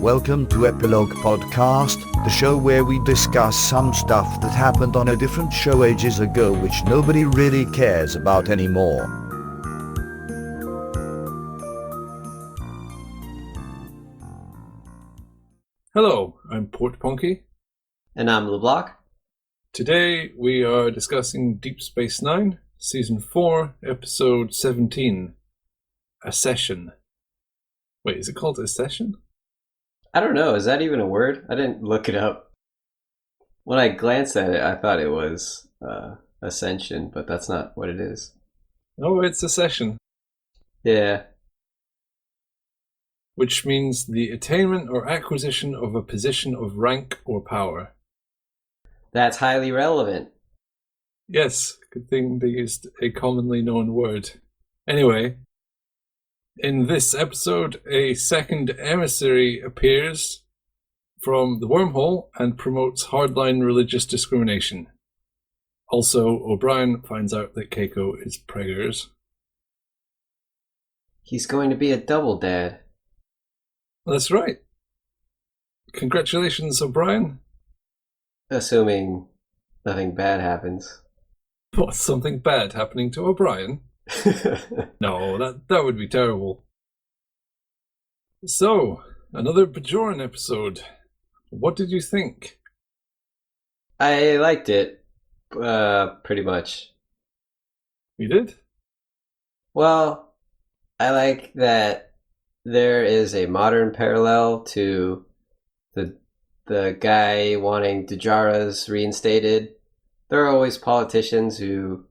Welcome to Epilogue Podcast, the show where we discuss some stuff that happened on a different show ages ago which nobody really cares about anymore. Hello, I'm Portponky. And I'm LeBloc. Today we are discussing Deep Space Nine, Season 4, Episode 17, Accession. Wait, is it called Accession? I don't know, is that even a word? I didn't look it up. When I glanced at it, I thought it was Ascension, but that's not what it is. Oh, it's Accession. Yeah. Which means the attainment or acquisition of a position of rank or power. That's highly relevant. Yes, good thing they used a commonly known word. Anyway, in this episode, a second emissary appears from the wormhole and promotes hardline religious discrimination. Also, O'Brien finds out that Keiko is preggers. He's going to be a double dad. That's right. Congratulations, O'Brien. Assuming nothing bad happens. What's something bad happening to O'Brien? No, that would be terrible. So, another Bajoran episode. What did you think? I liked it, pretty much. You did? Well, I like that there is a modern parallel to the guy wanting Dejara's reinstated. There are always politicians who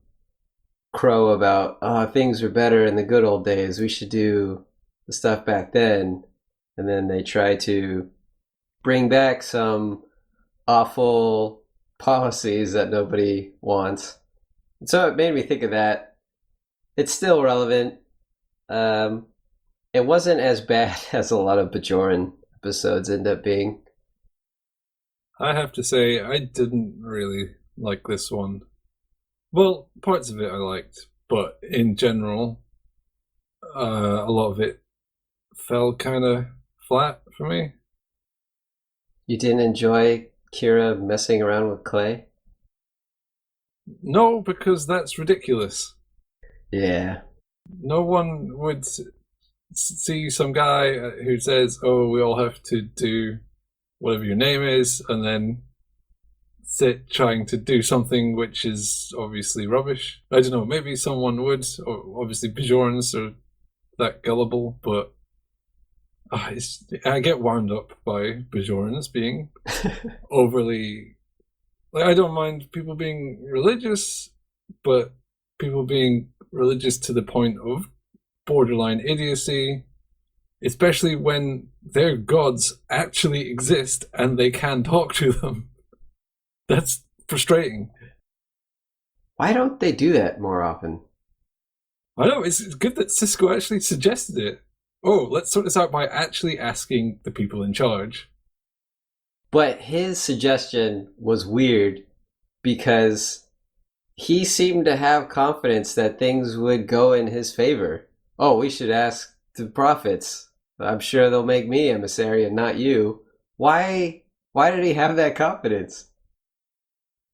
crow about, oh, things were better in the good old days, we should do the stuff back then. And then they try to bring back some awful policies that nobody wants. And so it made me think of that. It's still relevant. It wasn't as bad as a lot of Bajoran episodes end up being. I have to say, I didn't really like this one. Well, parts of it I liked, but in general, a lot of it fell kind of flat for me. You didn't enjoy Kira messing around with Clay? No, because that's ridiculous. Yeah. No one would see some guy who says, oh, we all have to do whatever your name is, and then sit trying to do something which is obviously rubbish. I don't know, maybe someone would, or obviously Bajorans are that gullible, but I get wound up by Bajorans being overly... I don't mind people being religious, but people being religious to the point of borderline idiocy, especially when their gods actually exist and they can talk to them. That's frustrating. Why don't they do that more often? I know, it's good that Cisco actually suggested it. Oh, let's sort this out by actually asking the people in charge. But his suggestion was weird because he seemed to have confidence that things would go in his favor. Oh, we should ask the prophets. I'm sure they'll make me emissary and not you. Why did he have that confidence?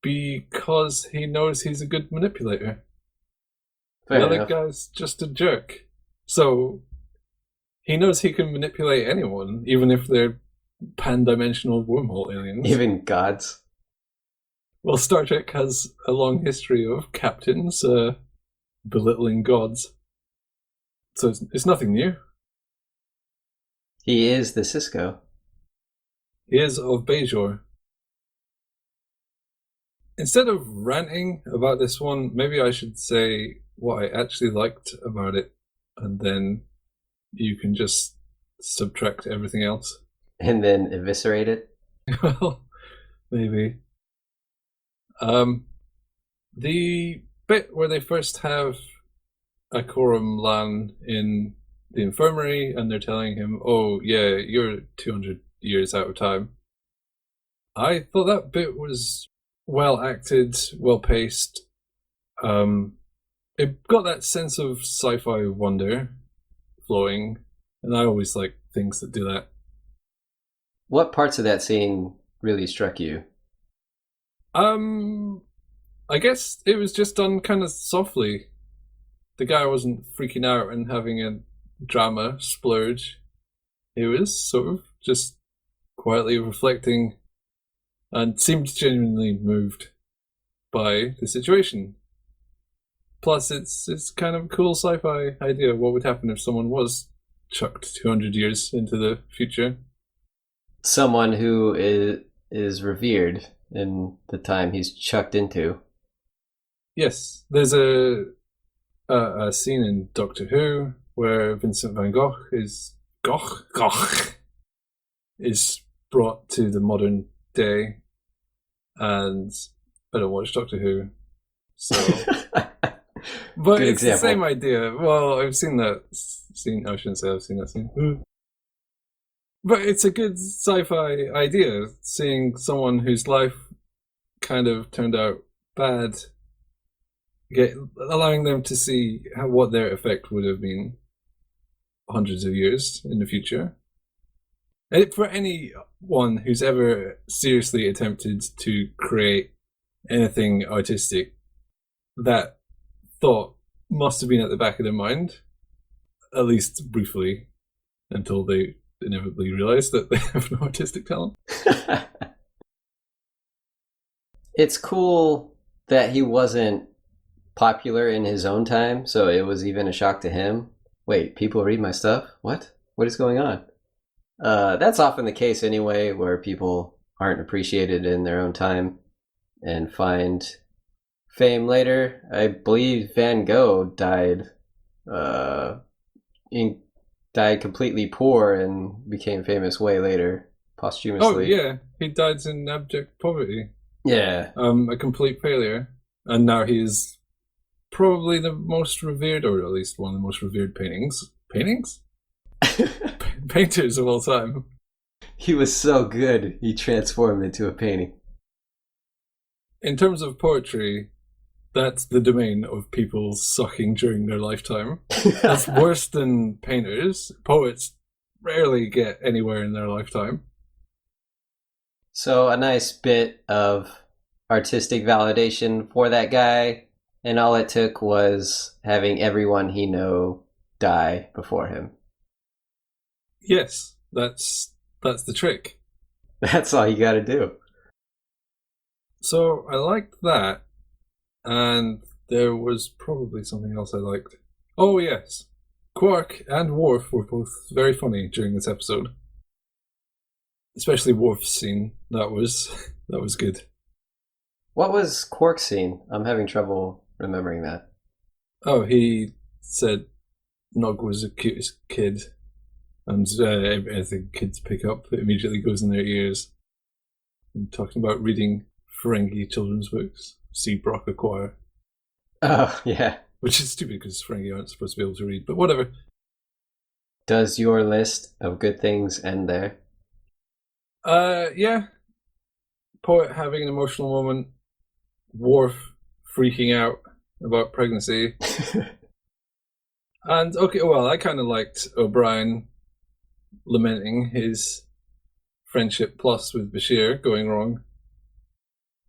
Because he knows he's a good manipulator. Fair the other enough. guy's just a jerk. So he knows he can manipulate anyone, even if they're pan-dimensional wormhole aliens. Even gods. Well, Star Trek has a long history of captains belittling gods. So it's nothing new. He is the Cisco. He is of Bajor. Instead of ranting about this one, maybe I should say what I actually liked about it, and then you can just subtract everything else. And then eviscerate it? Well, maybe. The bit where they first have Akorum Lan in the infirmary and they're telling him, oh yeah, you're 200 years out of time. I thought that bit was well acted, well paced. It got that sense of sci-fi wonder flowing, and I always like things that do that. What parts of that scene really struck you? I guess it was just done kind of softly. The guy wasn't freaking out and having a drama splurge. He was sort of just quietly reflecting and seemed genuinely moved by the situation. Plus, it's kind of a cool sci-fi idea. What would happen if someone was chucked 200 years into the future? Someone who is revered in the time he's chucked into. Yes, there's a scene in Doctor Who where Vincent van Gogh is brought to the modern day, and I don't watch Doctor Who, so. But Good it's example. the same idea. Well, I've seen that scene. I shouldn't say I've seen that scene. But it's a good sci-fi idea, seeing someone whose life kind of turned out bad, allowing them to see what their effect would have been hundreds of years in the future. And for anyone who's ever seriously attempted to create anything artistic, that thought must have been at the back of their mind, at least briefly, until they inevitably realize that they have no artistic talent. It's cool that he wasn't popular in his own time, so it was even a shock to him. Wait, people read my stuff? What is going on? That's often the case anyway, where people aren't appreciated in their own time and find fame later. I believe Van Gogh died completely poor and became famous way later, posthumously. Oh yeah, he died in abject poverty. Yeah. A complete failure, and now he is probably the most revered, or at least one of the most revered painters of all time. He was so good, he transformed into a painting. In terms of poetry, that's the domain of people sucking during their lifetime. That's worse than painters. Poets rarely get anywhere in their lifetime. So a nice bit of artistic validation for that guy, and all it took was having everyone he knew die before him. Yes, that's the trick. That's all you gotta do. So I liked that, and there was probably something else I liked. Oh yes, Quark and Worf were both very funny during this episode. Especially Worf's scene. That was good. What was Quark's scene? I'm having trouble remembering that. Oh, he said Nog was the cutest kid, and everything kids pick up immediately goes in their ears. And talking about reading Ferengi children's books, see Brock acquire. Oh, yeah. Which is stupid because Ferengi aren't supposed to be able to read, but whatever. Does your list of good things end there? Yeah. Poet having an emotional moment. Worf freaking out about pregnancy. And okay, well, I kind of liked O'Brien lamenting his friendship plus with Bashir going wrong.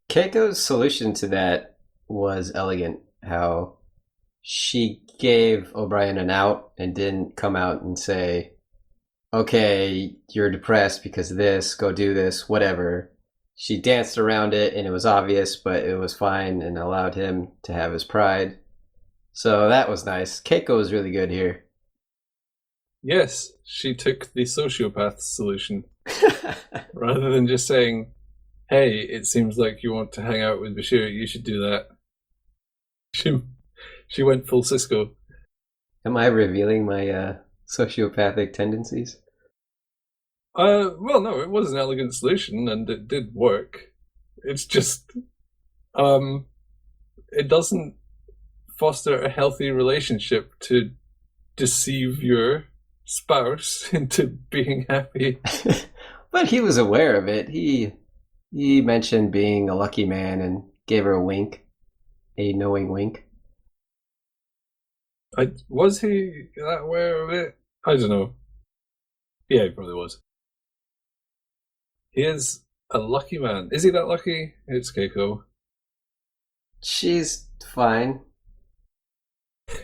Keiko's solution to that was elegant. How she gave O'Brien an out and didn't come out and say, okay, you're depressed because of this, go do this, whatever. She danced around it and it was obvious, but it was fine and allowed him to have his pride. So that was nice. Keiko was really good here. Yes, she took the sociopath solution. Rather than just saying, hey, it seems like you want to hang out with Bashir, you should do that. She went full Cisco. Am I revealing my sociopathic tendencies? Well, no, it was an elegant solution and it did work. It's just, it doesn't foster a healthy relationship to deceive your spouse into being happy. But he was aware of it. He mentioned being a lucky man and gave her a wink, a knowing wink. Was he that aware of it? I don't know. Yeah, he probably was. He is a lucky man. Is he that lucky? It's Keiko. She's fine.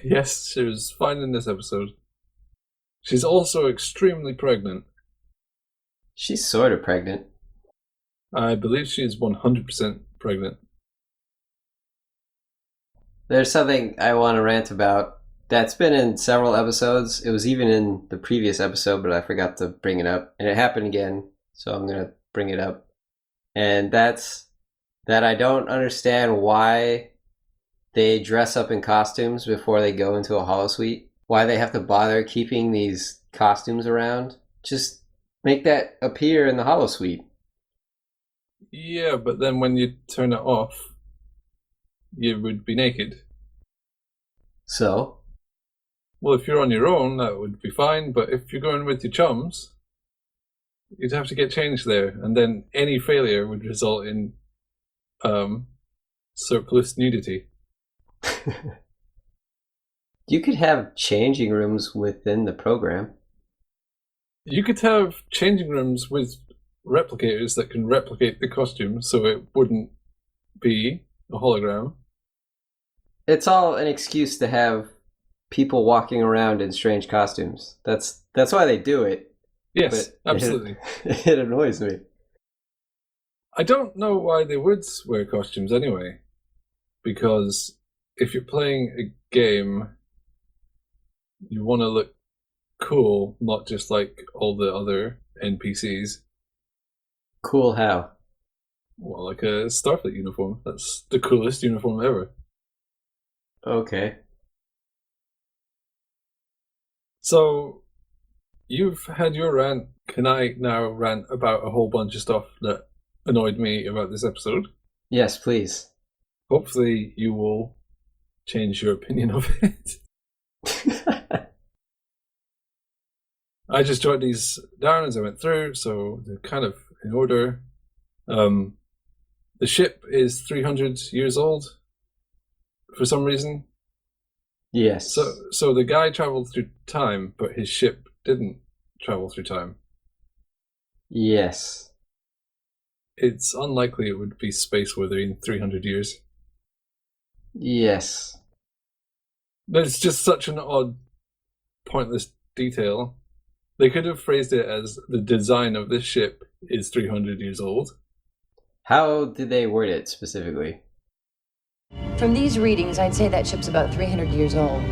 Yes, she was fine in this episode. She's also extremely pregnant. She's sort of pregnant. I believe she is 100% pregnant. There's something I want to rant about that's been in several episodes. It was even in the previous episode, but I forgot to bring it up. And it happened again, so I'm going to bring it up. And that's that I don't understand why they dress up in costumes before they go into a holosuite. Why they have to bother keeping these costumes around. Just make that appear in the holosuite. Yeah, but then when you turn it off, you would be naked. So? Well, if you're on your own, that would be fine, but if you're going with your chums, you'd have to get changed there, and then any failure would result in surplus nudity. You could have changing rooms within the program. You could have changing rooms with replicators that can replicate the costume, so it wouldn't be a hologram. It's all an excuse to have people walking around in strange costumes. That's why they do it. Yes, absolutely. It annoys me. I don't know why they would wear costumes anyway, because if you're playing a game, you want to look cool, not just like all the other NPCs. Cool how? Well, like a Starfleet uniform. That's the coolest uniform ever. Okay. So, you've had your rant. Can I now rant about a whole bunch of stuff that annoyed me about this episode? Yes, please. Hopefully you will change your opinion of it. I just jotted these down as I went through, so they're kind of in order. The ship is 300 years old for some reason. Yes. So the guy traveled through time, but his ship didn't travel through time. Yes. It's unlikely it would be space-worthy in 300 years. Yes. There's just such an odd, pointless detail. They could have phrased it as the design of this ship is 300 years old. How did they word it specifically? From these readings, I'd say that ship's about 300 years old.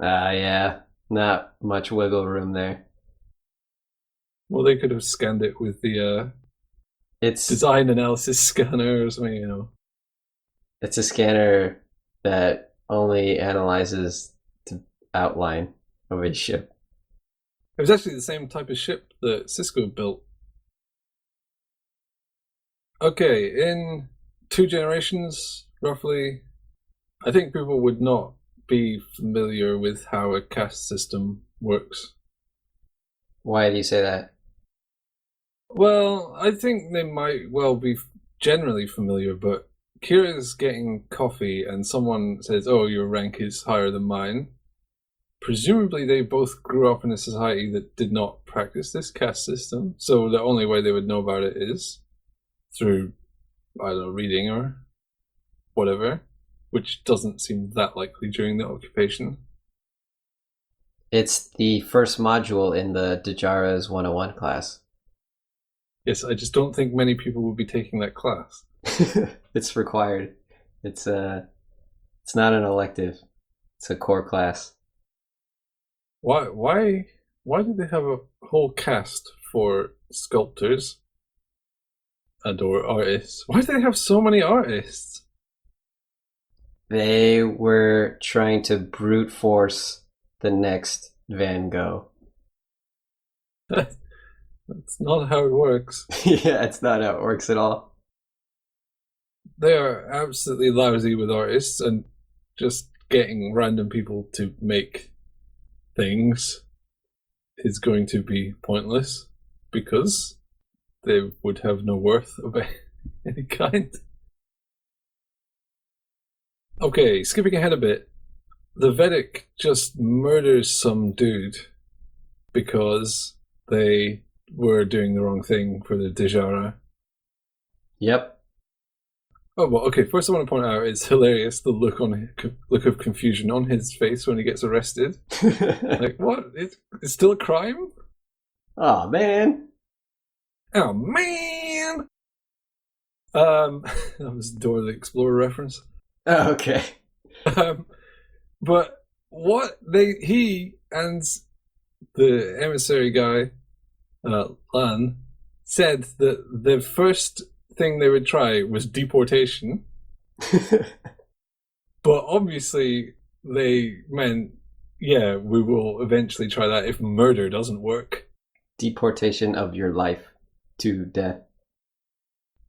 Yeah. Not much wiggle room there. Well, they could have scanned it with the It's design analysis scanner or something, you know. It's a scanner that only analyzes the outline of a ship. It was actually the same type of ship that Cisco built. Okay, in 2 generations, roughly, I think people would not be familiar with how a caste system works. Why do you say that? Well, I think they might well be generally familiar, but Kira's getting coffee and someone says, "Oh, your rank is higher than mine." Presumably they both grew up in a society that did not practice this caste system, so the only way they would know about it is through, I don't know, reading or whatever, which doesn't seem that likely during the occupation. It's the first module in the Dajara's 101 class. Yes, I just don't think many people will be taking that class. It's required. It's not an elective. It's a core class. Why do they have a whole cast for sculptors and or artists? Why do they have so many artists? They were trying to brute force the next Van Gogh. That's not how it works. Yeah, it's not how it works at all. They are absolutely lousy with artists, and just getting random people to make things is going to be pointless because they would have no worth of any kind. Okay, skipping ahead a bit, the Vedic just murders some dude because they were doing the wrong thing for the Dejara. Yep. Oh, well, okay, first I want to point out it's hilarious, the look of confusion on his face when he gets arrested. Like, what? It's still a crime? Oh, man. Oh, man! That was Dora the Explorer reference. Oh, okay. But what he and the emissary guy, Lan, said that the first thing they would try was deportation. But obviously they meant, yeah, we will eventually try that if murder doesn't work. Deportation of your life to death.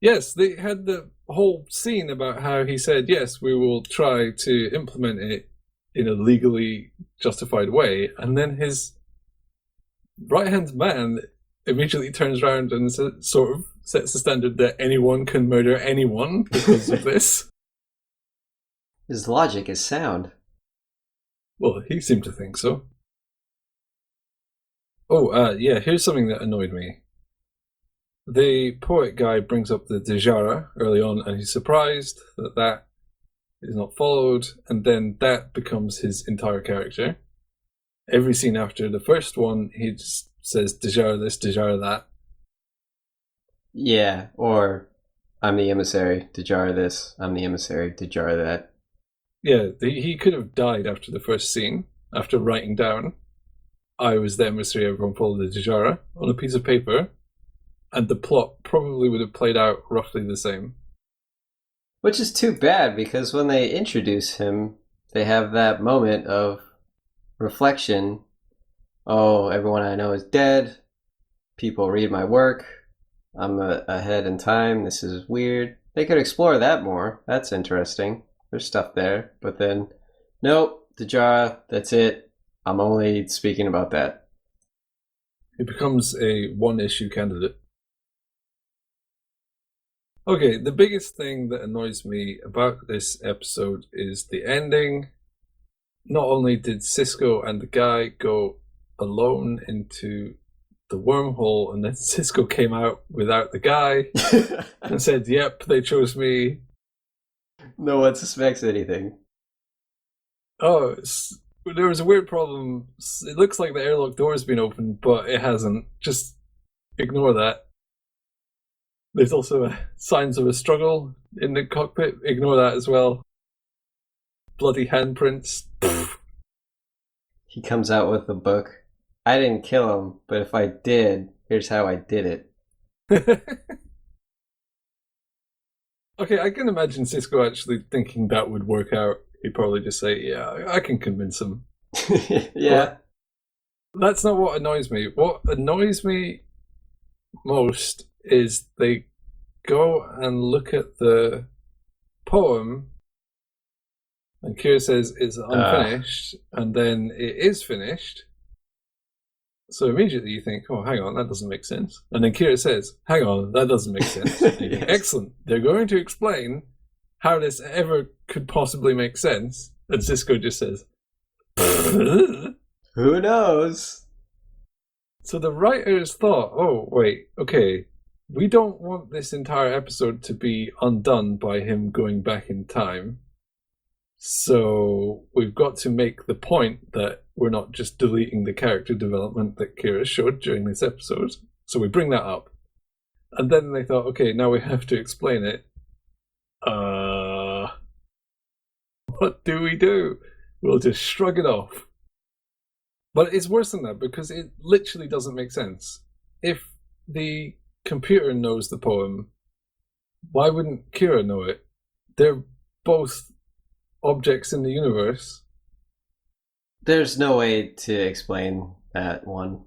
Yes, they had the whole scene about how he said, yes, we will try to implement it in a legally justified way. And then his right-hand man immediately turns around and sort of sets the standard that anyone can murder anyone because of this. His logic is sound. Well, he seemed to think so. Oh, yeah, here's something that annoyed me. The poet guy brings up the Dejara early on, and he's surprised that that is not followed, and then that becomes his entire character. Every scene after the first one, he just says Dejara this, Dejara that. Yeah, or I'm the emissary, Dejara this, I'm the emissary, Dejara that. Yeah, he could have died after the first scene, after writing down, I was the emissary, everyone followed the Dejara, on a piece of paper, and the plot probably would have played out roughly the same. Which is too bad, because when they introduce him, they have that moment of reflection. Oh, everyone I know is dead. People read my work. I'm ahead in time. This is weird. They could explore that more. That's interesting. There's stuff there. But then, nope, Dejara, that's it. I'm only speaking about that. It becomes a one-issue candidate. Okay, the biggest thing that annoys me about this episode is the ending. Not only did Cisco and the guy go alone into the wormhole, and then Cisco came out without the guy and said, yep, they chose me. No one suspects anything. Oh, there was a weird problem. It looks like the airlock door has been opened, but it hasn't. Just ignore that. There's also signs of a struggle in the cockpit. Ignore that as well. Bloody handprints. He comes out with a book. I didn't kill him, but if I did, here's how I did it. Okay, I can imagine Cisco actually thinking that would work out. He'd probably just say, yeah, I can convince him. Yeah. But that's not what annoys me. What annoys me most is they go and look at the poem, and Kira says it's unfinished, and then it is finished. So immediately you think, oh, hang on, that doesn't make sense. And then Kira says, hang on, that doesn't make sense. Yes. Excellent. They're going to explain how this ever could possibly make sense. And Cisco just says, who knows? So the writers thought, oh, wait, okay, we don't want this entire episode to be undone by him going back in time. So we've got to make the point that we're not just deleting the character development that Kira showed during this episode. So we bring that up. And then they thought, okay, now we have to explain it. What do we do? We'll just shrug it off. But it's worse than that, because it literally doesn't make sense. If the computer knows the poem, why wouldn't Kira know it? They're both objects in the universe. There's no way to explain that one.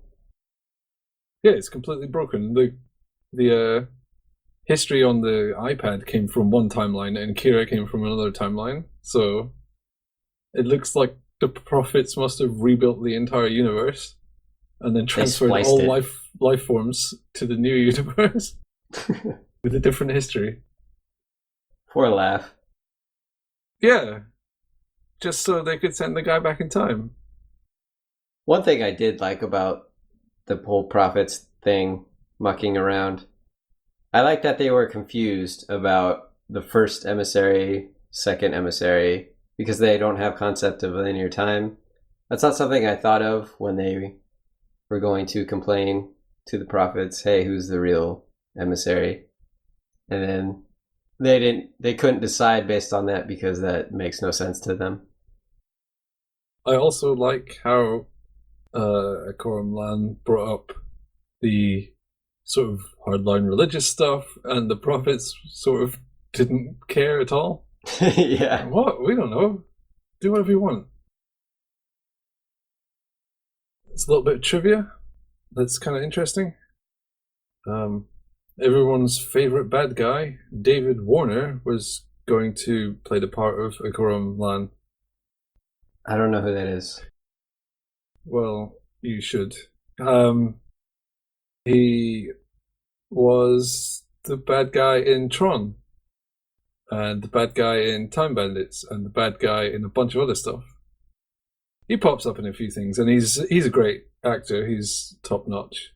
Yeah, it's completely broken. The history on the iPad came from one timeline, and Kira came from another timeline. So it looks like the prophets must have rebuilt the entire universe and then transferred all life forms to the new universe with a different history. Poor laugh. Yeah, just so they could send the guy back in time. One thing I did like about the whole prophets thing mucking around. I like that they were confused about the first emissary, second emissary, because they don't have concept of linear time. That's not something I thought of when they were going to complain to the prophets, hey, who's the real emissary? And then they couldn't decide based on that because that makes no sense to them. I also like how Coram Lan brought up the sort of hardline religious stuff, and the prophets sort of didn't care at all. Yeah. What? We don't know. Do whatever you want. It's a little bit of trivia that's kind of interesting. Everyone's favorite bad guy, David Warner, was going to play the part of Coram Lan. I don't know who that is. Well, you should. He was the bad guy in Tron, and the bad guy in Time Bandits, and the bad guy in a bunch of other stuff. He pops up in a few things, and he's a great actor. He's top notch.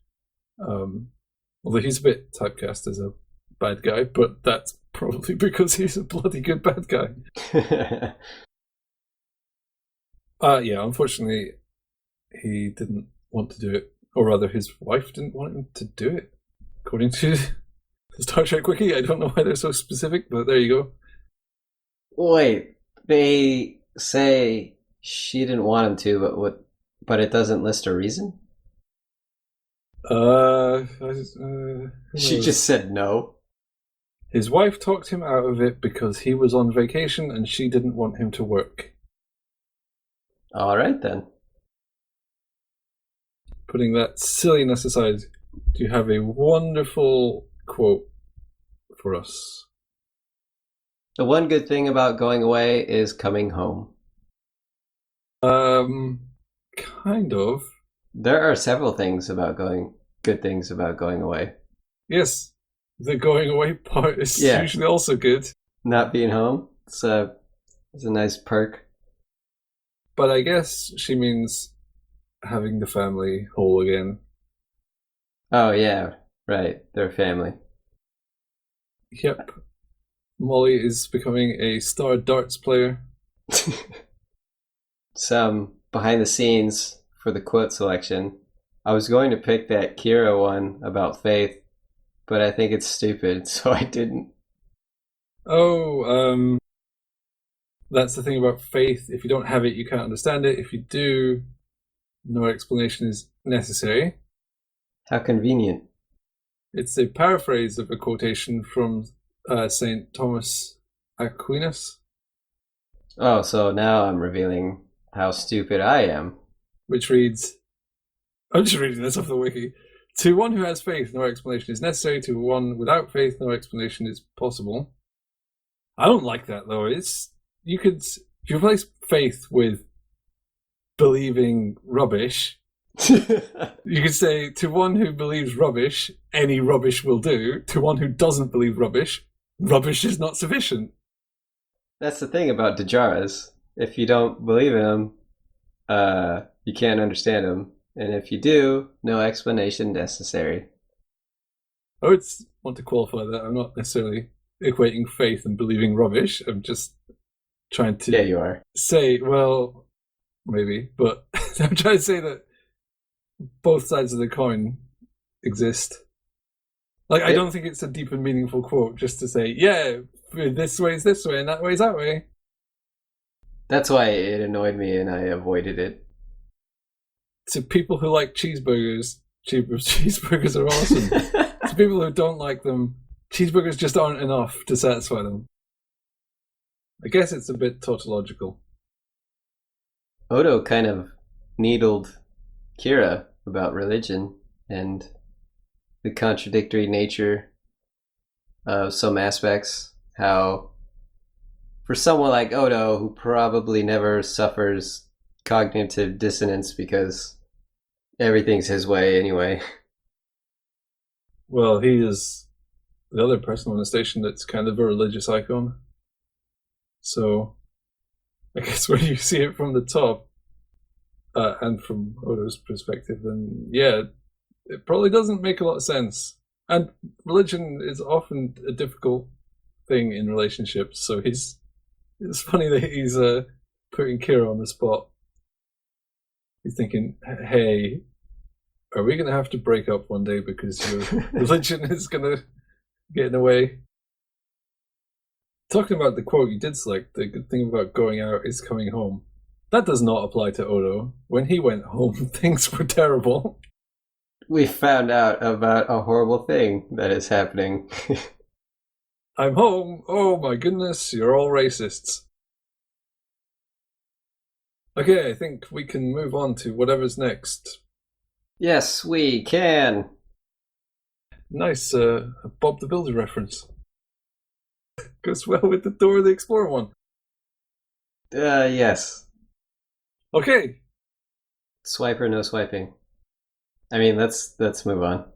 Although he's a bit typecast as a bad guy, but that's probably because he's a bloody good bad guy. Yeah, unfortunately, he didn't want to do it. Or rather, his wife didn't want him to do it. According to the Star Trek Wiki, I don't know why they're so specific, but there you go. Wait, they say she didn't want him to, but it doesn't list a reason? She just said no. His wife talked him out of it because he was on vacation and she didn't want him to work. All right, then. Putting that silliness aside, do you have a wonderful quote for us? The one good thing about going away is coming home. Kind of. There are several things about good things about going away. Yes, the going away part is usually also good. Not being home, it's a nice perk. But I guess she means having the family whole again. Oh yeah, right. Their family. Yep. Molly is becoming a star darts player. Some behind the scenes for the quote selection. I was going to pick that Kira one about faith, but I think it's stupid, so I didn't. Oh, that's the thing about faith. If you don't have it, you can't understand it. If you do, no explanation is necessary. How convenient. It's a paraphrase of a quotation from St. Thomas Aquinas. Oh, so now I'm revealing how stupid I am. Which reads, I'm just reading this off the wiki. To one who has faith, no explanation is necessary. To one without faith, no explanation is possible. I don't like that, though. If you replace faith with believing rubbish, you could say, to one who believes rubbish, any rubbish will do. To one who doesn't believe rubbish, rubbish is not sufficient. That's the thing about Dajaras. If you don't believe in them, you can't understand them. And if you do, no explanation necessary. I would want to qualify that. I'm not necessarily equating faith and believing rubbish. I'm just trying to you are. say, well, maybe, but I'm trying to say that both sides of the coin exist. I don't think it's a deep and meaningful quote just to say, yeah, this way is this way and that way is that way. That's why it annoyed me and I avoided it. To people who like cheeseburgers, cheeseburgers are awesome. To people who don't like them, cheeseburgers just aren't enough to satisfy them. I guess it's a bit tautological. Odo kind of needled Kira about religion and the contradictory nature of some aspects. How, for someone like Odo, who probably never suffers cognitive dissonance because everything's his way anyway. Well, he is the other person on the station that's kind of a religious icon. So, I guess when you see it from the top, and from Odo's perspective, then yeah, it probably doesn't make a lot of sense. And religion is often a difficult thing in relationships, so it's funny that he's putting Kira on the spot. He's thinking, hey, are we going to have to break up one day because your religion is going to get in the way? Talking about the quote you did select, the good thing about going out is coming home. That does not apply to Odo. When he went home, things were terrible. We found out about a horrible thing that is happening. I'm home. Oh my goodness, you're all racists. Okay, I think we can move on to whatever's next. Yes, we can. Nice Bob the Builder reference. Goes well with the Dora the Explorer one. Yes. Okay. Swipe or no swiping? I mean, let's move on.